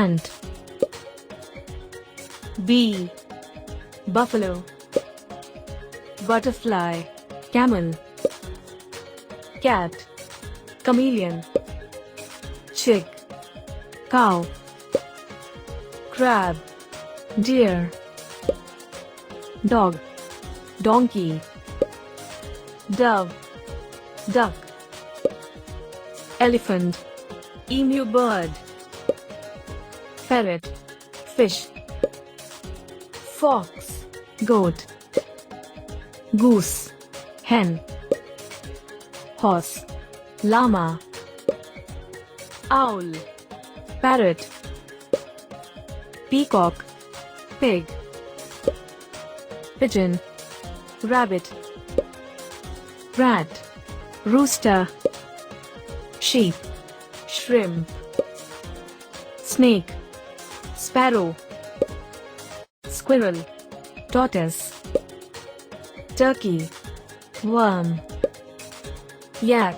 ant. B. Buffalo. Butterfly, camel. Cat, chameleon. Chick, cow. Crab, deer. Dog, donkey. Dove, duck. Elephant, emu bird. Ferret, fish. Fox, goat. Goose, hen. Horse, llama. Owl, parrot. Peacock, pig. Pigeon, rabbit. Rat, rooster. Sheep, shrimp. Snake, sparrow. Squirrel, tortoise. Turkey, worm. Yak,